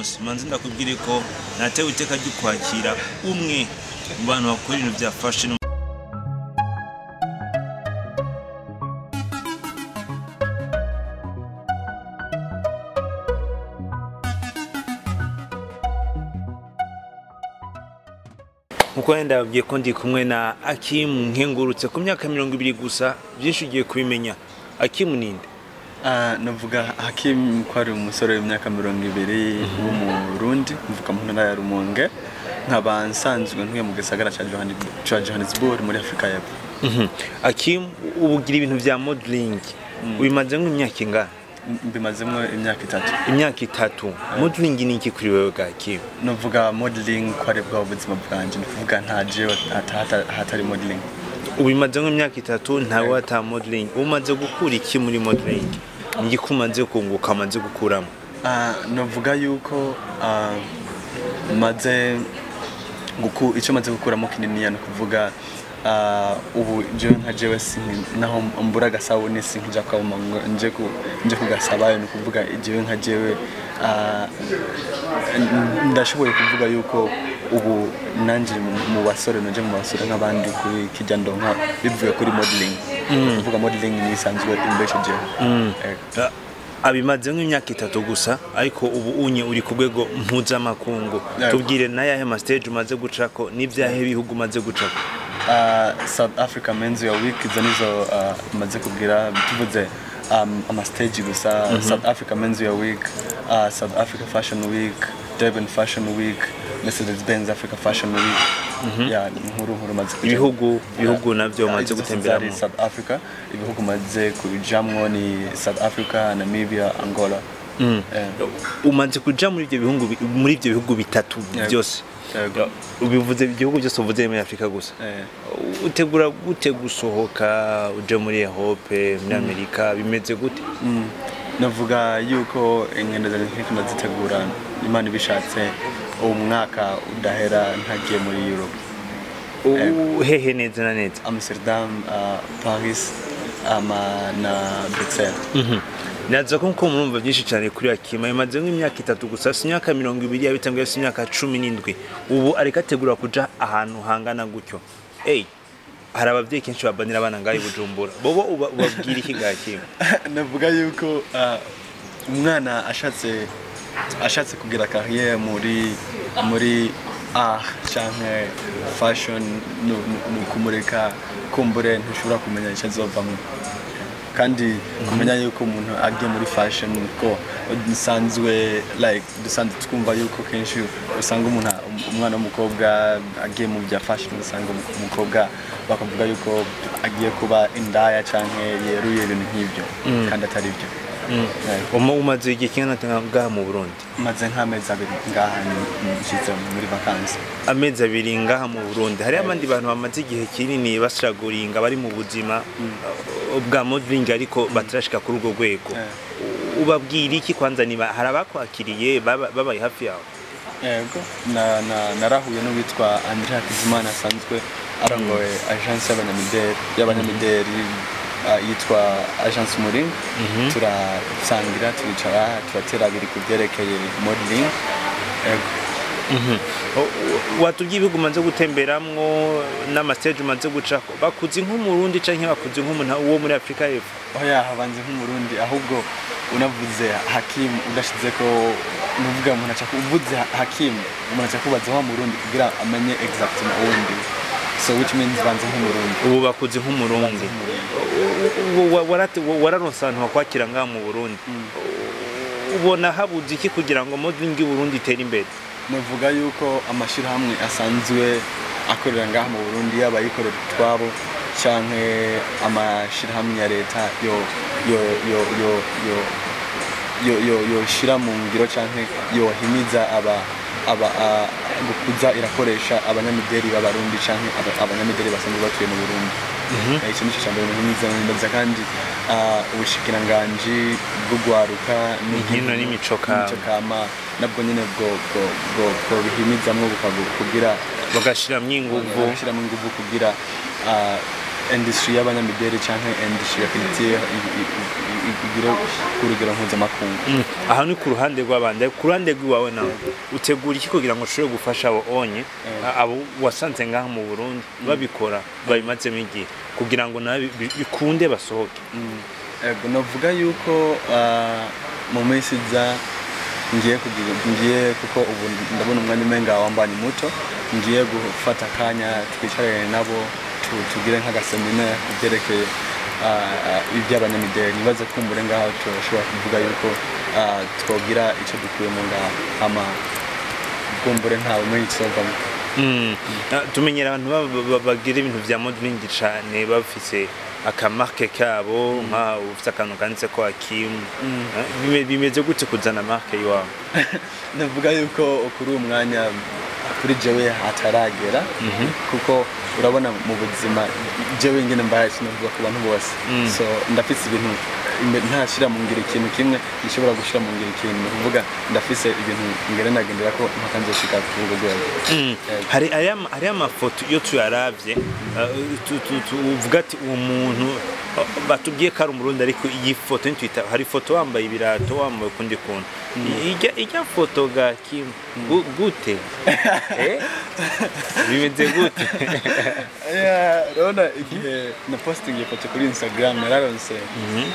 munsi manzi ndakubwire ko natewe iteka ryo kwakira umwe mu bantu bakora ibintu bya fashion Muko wenda babwiye ko ndi kumwe na Hakeem nkengurutse ku myaka 20 gusa byinshi ugiye kubimenya. Hakeem ninde? Navuga Hakeem ko ari umusore w'imyaka 20 wo mu Burundi mvuka mu ntara ya Rumonge nkaba nsanzwe ntuye mu gisagara ca Johannesburg muri Afrika y'Epfo. Hakeem ubugira ibintu vya modeling ubimaze nk'imyaka ingana? Mbimazemo imyaka 3. Imyaka 3. Modeling ni iki kuri wewe Hakeem? Navuga modeling ko ari bwa buzima bwanje ndavuga ntaje hatari modeling. Ubimaze nk'imyaka 3 ntawe ata modeling. Umaze gukura iki muri modeling? Ngikumaze kunguka amaze gukuramo. Navuga yuko icyo maze gukuramo kinini no kuvuga ubu je nkajewe naho mbura gasabone sinkija kwa mango nje kugasaba no kuvuga ijewe nkajewe ndashoboye kuvuga yuko ubu nanje mu basore nje mu basore nk'abandi kuri kijya ndonka bivuye kuri modeling kuvuga modeling ni sanzwe imbeshe je abimaze nk'imyaka 3 gusa ariko ubu unye uri ku rwego mpuzamakungu tubwire na yahe ma stage umaze gucako n'ivyahe bihugu umaze gucako. South Africa Men's Week zanizo maze kugira tuvuze ama stage gusa South Africa Men's Week, South Africa Fashion Week, Durban Fashion Week, Mercedes-Benz Africa Fashion Week. Ya nkuru maze ibihugu navyo maze gutembera muri South Africa, ibihugu maze kubijamwo ni South Africa, Namibia, Angola. Umaze kuja muri ivyo bihugu bitatu byose. Ubivuze igihugu cyose uvuze muri Afrika gusa. Utegura gute gusohoka uje muri Europe, muri Amerika bimeze gute? Navuga yuko ingendo z'Afrika nazitegura Imana bishatse umwaka udahera ntagiye muri Europe. Hehe neza na neza? Amsterdam, Paris, na Bruxelles. Naza ko murumva byinshi cyane kuri Hakeem imaze nk'imyaka 3 gusa imyaka 20 yabitangiye imyaka 17 ubu ariko ategura kuja ahantu hangana gutyo. Hari abavyeyi kenshi babanira abana ngayi Bujumbura bobo ubabwira iki Hakeem? Navuga yuko umwana ashatse kugira carrière muri canke fashion no kumureka kumbure ntushobora kumenya icyo azovamo kandi kumenya yuko umuntu agiye muri fashion ko dusanzwe twumva yuko kenshi usanga umwana w'umukobwa agiye mu bya fashion usanga umukobwa bakavuga yuko agiye kuba indaya canke yeruye ibintu nk'ibyo kandi atari byo. Umaze igihe kingana ngaha mu Burundi? Maze nk'amezi 2 ngaha nshitse muri vacances. Amezi 2 ngaha mu Burundi. Hari abandi bantu bamaze igihe kinini bashaguringa bari mu buzima bwa modeling ariko batarashika kuri urwo rwego. Ubabwira iki kwanza niba hari abakwakiriye babaye hafi yawe? Yego narahuye no witwa Andrea Kizimana asanzwe arongoye agence y'abanyamideri yitwa agence Muring. Turasangira turicara turatera abiri kubyerekeye modeling. Watubwiye ibihugu umaze gutemberamwo n'ama stage umaze gucako bakuzi nk'umurundi canke bakuzi nk'umuntu wo muri Afrika y'Epfo? Oya habanze nk'umurundi ahubwo unavuze Hakeem udashize ko nuvuga umuntu acha kuvuze Hakeem umuntu acha kubaza wa Murundi kugira amenye exactement uwundi, so which means banze nk'umurundi. Ubu bakuzi nk'umurundi wararonse ahantu bakwakira ngaha mu Burundi. Ubona habuze iki kugira ngo modeling y'u Burundi itere imbere? Navuga yuko amashirahamwe asanzwe akorera ngaha mu Burundi yaba yikorera twabo canke amashirahamwe ya leta yo shira mu ngiro canke yo himiza gukuza irakoresha abanyamideri b'abarundi canke abanyamideri basanzwe batuye mu Burundi. Icyo nico cyambere neza kandi ubushikiranganje bw'ugwaruka n'inkino n'imico kama nabwo nyene bwo bihimizamwo kugira bagashira mwinguvu kugira industry y'abanyamideli canke industry ya culture igira kurugero mpuzamakungu. Aha ni ku ruhande rw'abandi, ku ruhande rw'iwawe nawe utegura iki kugira ngo ushobore gufasha abo onye abo wasanze ngaha mu Burundi babikora babimazemo igihe kugira ngo nawe bikunde basohoke? Novuga yuko mu minsi iza ngiye kuko ubu ndabona umwanya umenga wambanye muto, ngiye gufata akanya twicarane nabo tugire nk'agaseminaire kubyerekeye iby'abanyamideli. Nibaze kumbure ngaho turashobora kuvuga yuko twogira icyo dukuye mu ngaho ama kumbure ntawe umenye ikizovamo. Tumenyera abantu bagira ibintu vya modeling cyane bafise akamarke kabo nka ufite akantu kanditse ko Hakeem. Bimeze gute kuzana marke yawe? Navuga yuko kuri umwanya kuri jewe hataragera kuko urabona mu buzima jewe ngene mbaye sinavuga ku bantu bose, so ndafise ibintu ntashira mu ngiro ikintu kimwe gishobora gushira mu ngiro ikintu, kuvuga ndafise ibintu ngere nagendera ko mpakanzoshika ku rwego. Hari amafoto iyo tuyaravye uvuga ati uwo muntu batubwiye ko ari umurundi, ariko iyi foto ntitwita, hari foto wambaye ibirato wambaye kundi kuntu, ijya foto ga Hakeem gute? Bimeze gute? Rona igihe na posting iyo foto kuri Instagram nararonse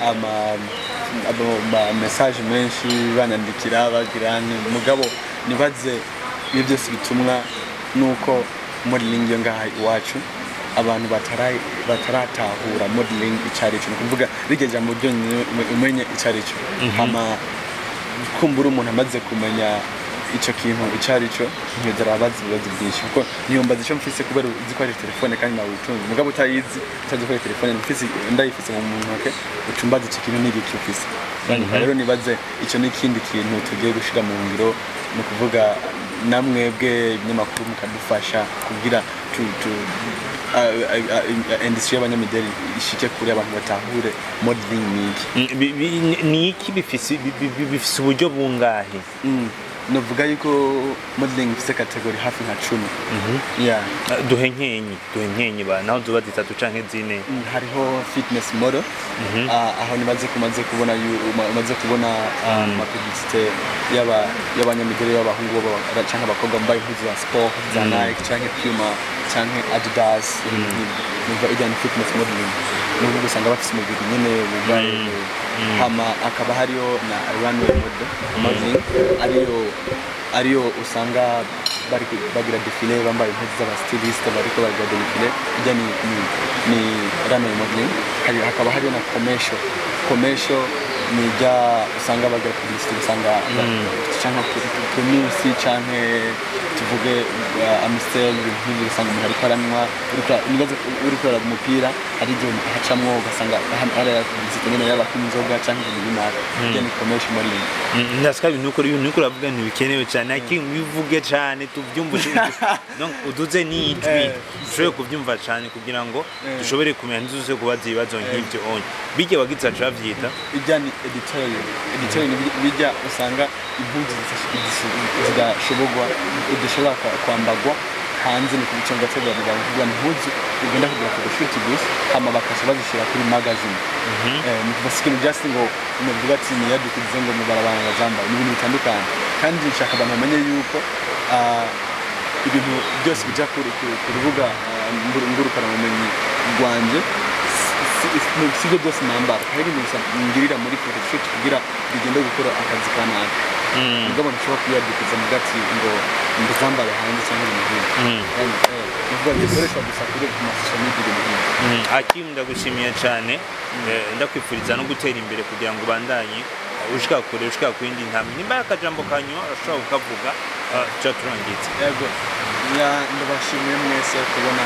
ama message menshi banandikira bagiranye, mugabo nibaze ibyo byose bitumwa nuko modeling yo ngaha iwacu abantu bataratahura modeling icarico, kuvuga rigeje mu buryo umenye icarico, ama kumbura umuntu amaze kumenya ico kintu icarico nkegera abazi ibibazo byinshi, kuko niyombaza ico mfise kubera uzi ko ari telefone kandi nawe utunze, mugabo utayizi utazi ko ari telefone mfise ndayifise mu ntoke ucumbaza ico kintu n'igiki ufise. Rero nibaze ico n'ikindi kintu tugiye gushira mu ngiro, no kuvuga namwebwe ibinyamakuru mukadufasha kugira industry y'abanyamideli ishike kuri abantu batahure modeling niki bifise uburyo bungahe? Novuga yuko modeling ifise category hafi nka 10. Duhenkenyi ba naho zuba zitatu canke zine. Hariho fitness model, aho nimaze kubona umaze kubona ama publicité y'abanyamideli y'abahungu canke abakobwa mbaye impuzu za sport za Nike canke Puma canke Adidas, niva ijyanye fitness modeling, n'ubwo gusanga bafise umubiri nyene bubaye, hama akaba hariyo na runway modeling ariyo usanga bari bagira défilé bambaye impuzu z'aba styliste bariko bagira défilé, ijya ni runway modeling. Hakaba hariyo na commercial nijya usanga bagira publicité, usanga canke Primusi canke tuvuge Amstel, nk'ibyo usanga umuntu ariko aranywa uri kurara umupira, ari byo hacamwo ugasanga hari publicité nyene y'abakunzoga canke ibintu ijya ni commercial modeling. Ndasika ibintu uko uravuga ntibikenewe cyane, Hakeem bivuge cyane tuvyumvushe, donc uduze n'ijwi dushobore kuvyumva cyane kugira ngo dushobore kumenya nduze kubaza ibibazo nk'ibyo onye. Bijye wagize acavyita ijya ni editorial bijya usanga impuzu zidashobogwa idashobora kwambagwa hanze, ni kubica ngategura kuvuga impuzu ugenda kugura ku shoot gusa, hama bakasha bazishira kuri magazine. Ni kubasikira just ngo novuga ati ni yadukuze ngo mu barabanga zamba ni ibintu bitandukanye, kandi nshaka abantu bamenye yuko ibintu byose bija ku rubuga ngurukana ubumenyi rwanje sibyo byose nambara, hari ibintu ngirira muri photoshoot kugira bigende gukora akazi kanaka, mugabo nshobora kuyadukuza mu gati ngo ndizambare hanze cyangwa ibintu Hakeem, ndagushimiye cyane, ndakwifuriza no gutera imbere kugira ngo ubandanye ushika kure, ushika kwindi ntambwe. Nimba akajambo kanywa ashobora kukavuga cyaturangize. Yego, ndabashimiye mwese kubona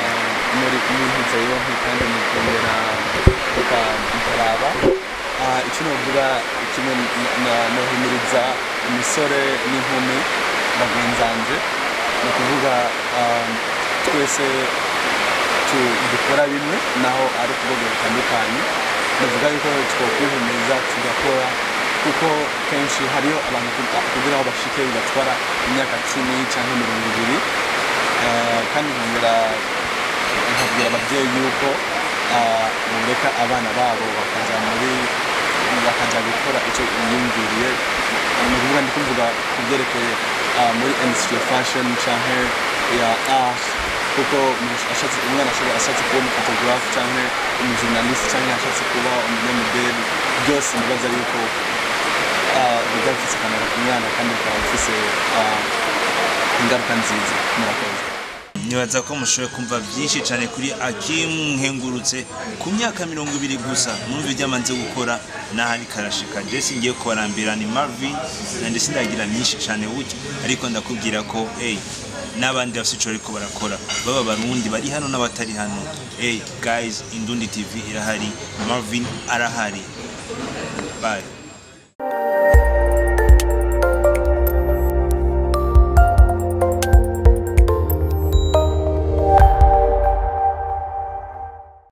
muri kumpunza yo kandi mukongera ukaraba icyo novuga, kimwe nohimiriza imisore n'inkumi bagenzanje, no kuvuga twese dukora bimwe naho ari kuvuga bitandukanye. Ndavuga yuko twokwihimiriza tugakora, kuko kenshi hariyo abantu kugira aho bashike bibatwara imyaka 10 cyangwa 20, kandi nkabwira ababyeyi yuko boreka abana babo bakaja gukora icyo yiyumviriye ni ukuvuga ndi kuvuga ku byerekeye muri industry of fashion canke ya art kuko umwana ashatse kuba umufotographe canke umujournaliste canke ashatse kuba umunyamideli byose nibaza yuko biba bifise akamaro ku mwana kandi bikaba bifise ingaruka nziza murakoze. Nibaza ko mushoboye kumva byinshi cyane kuri Hakeem nkengurutse ku myaka 20 gusa numva ibyamanze gukora n'ahari karashika je singiye kubarambira ni Marvin nande sindagira myinshi cyane buke ariko ndakubwira ko n'abandi bafite ico ariko barakora baba Barundi bari hano n'abatari hano guys Indundi TV irahari Marvin arahari bye.